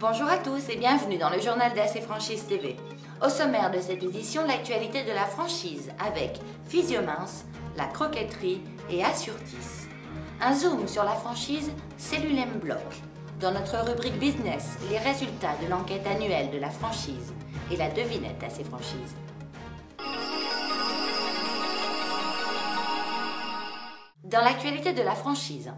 Bonjour à tous et bienvenue dans le journal d'AC Franchise TV. Au sommaire de cette édition, l'actualité de la franchise avec Physiomince, la croquetterie et Assurtis. Un zoom sur la franchise Cellule M Bloc. Dans notre rubrique business, les résultats de l'enquête annuelle de la franchise et la devinette AC Franchise. Dans l'actualité de la franchise,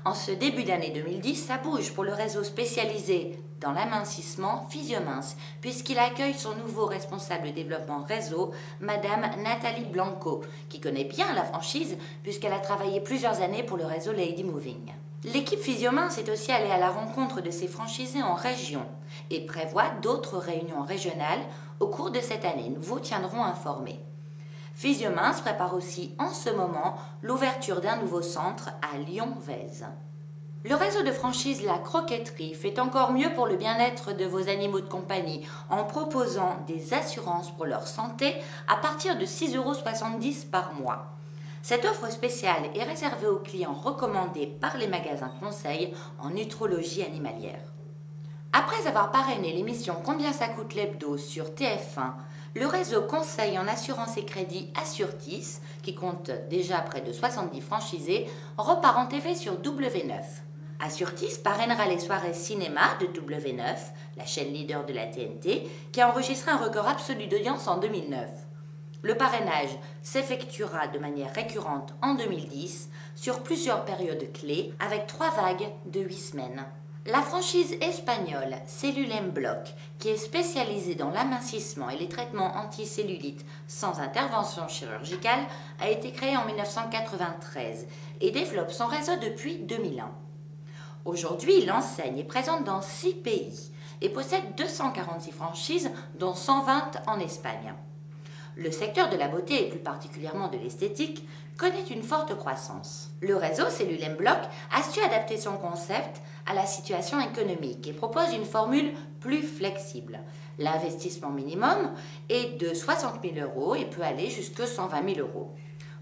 en ce début d'année 2010, ça bouge pour le réseau spécialisé dans l'amincissement Physiomince, puisqu'il accueille son nouveau responsable développement réseau, Madame Nathalie Blanco, qui connaît bien la franchise puisqu'elle a travaillé plusieurs années pour le réseau Lady Moving. L'équipe Physiomince est aussi allée à la rencontre de ses franchisés en région et prévoit d'autres réunions régionales au cours de cette année. Nous vous tiendrons informés. Physiomince prépare aussi en ce moment l'ouverture d'un nouveau centre à Lyon-Vèze. Le réseau de franchise La Croquetterie fait encore mieux pour le bien-être de vos animaux de compagnie en proposant des assurances pour leur santé à partir de 6,70 € par mois. Cette offre spéciale est réservée aux clients recommandés par les magasins conseils en nutrologie animalière. Après avoir parrainé l'émission Combien ça coûte l'hebdo sur TF1, le réseau conseil en assurance et crédit Assurtis, qui compte déjà près de 70 franchisés, repart en TV sur W9. Assurtis parrainera les soirées cinéma de W9, la chaîne leader de la TNT, qui a enregistré un record absolu d'audience en 2009. Le parrainage s'effectuera de manière récurrente en 2010 sur plusieurs périodes clés avec 3 vagues de 8 semaines. La franchise espagnole Cellule M Bloc, qui est spécialisée dans l'amincissement et les traitements anticellulite sans intervention chirurgicale, a été créée en 1993 et développe son réseau depuis 2001. Aujourd'hui, l'enseigne est présente dans 6 pays et possède 246 franchises, dont 120 en Espagne. Le secteur de la beauté et plus particulièrement de l'esthétique connaît une forte croissance. Le réseau Cellule M Bloc a su adapter son concept à la situation économique et propose une formule plus flexible. L'investissement minimum est de 60 000 € et peut aller jusqu'à 120 000 €.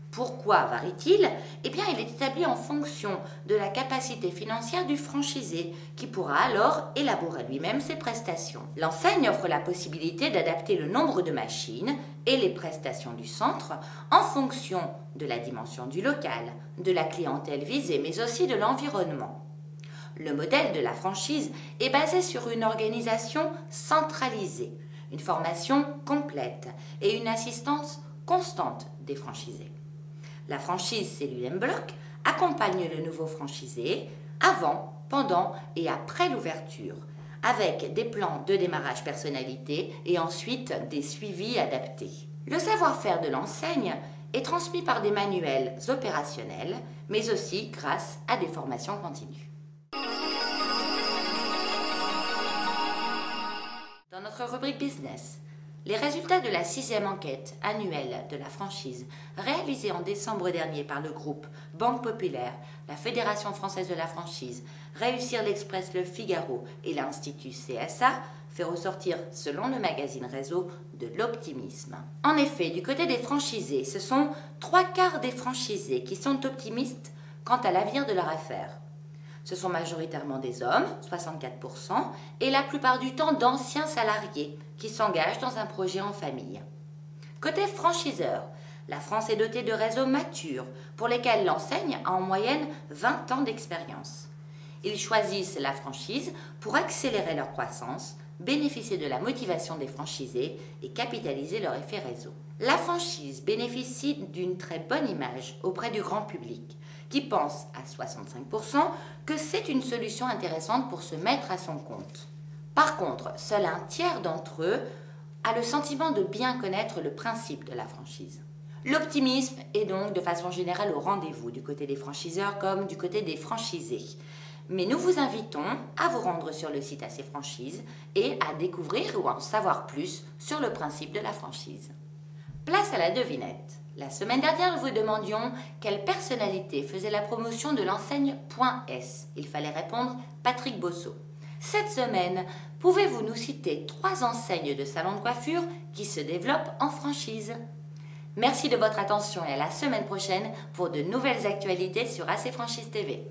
Pourquoi varie-t-il? Eh bien, il est établi en fonction de la capacité financière du franchisé, qui pourra alors élaborer lui-même ses prestations. L'enseigne offre la possibilité d'adapter le nombre de machines et les prestations du centre en fonction de la dimension du local, de la clientèle visée, mais aussi de l'environnement. Le modèle de la franchise est basé sur une organisation centralisée, une formation complète et une assistance constante des franchisés. La franchise Cellule M Bloc accompagne le nouveau franchisé avant, pendant et après l'ouverture, avec des plans de démarrage personnalisés et ensuite des suivis adaptés. Le savoir-faire de l'enseigne est transmis par des manuels opérationnels, mais aussi grâce à des formations continues. Dans notre rubrique business, les résultats de la 6e enquête annuelle de la franchise réalisée en décembre dernier par le groupe Banque Populaire, la Fédération française de la franchise, Réussir l'Express Le Figaro et l'Institut CSA fait ressortir, selon le magazine Réseau, de l'optimisme. En effet, du côté des franchisés, ce sont 3/4 des franchisés qui sont optimistes quant à l'avenir de leur affaire. Ce sont majoritairement des hommes, 64%, et la plupart du temps d'anciens salariés qui s'engagent dans un projet en famille. Côté franchiseur, la France est dotée de réseaux matures pour lesquels l'enseigne a en moyenne 20 ans d'expérience. Ils choisissent la franchise pour accélérer leur croissance, bénéficier de la motivation des franchisés et capitaliser leur effet réseau. La franchise bénéficie d'une très bonne image auprès du grand public, qui pense à 65% que c'est une solution intéressante pour se mettre à son compte. Par contre, seul 1/3 d'entre eux a le sentiment de bien connaître le principe de la franchise. L'optimisme est donc de façon générale au rendez-vous du côté des franchiseurs comme du côté des franchisés. Mais nous vous invitons à vous rendre sur le site AC Franchise et à découvrir ou à en savoir plus sur le principe de la franchise. Place à la devinette. La semaine dernière, nous vous demandions quelle personnalité faisait la promotion de l'enseigne Point S. Il fallait répondre Patrick Bosso. Cette semaine, pouvez-vous nous citer 3 enseignes de salons de coiffure qui se développent en franchise? Merci de votre attention et à la semaine prochaine pour de nouvelles actualités sur AC Franchise TV.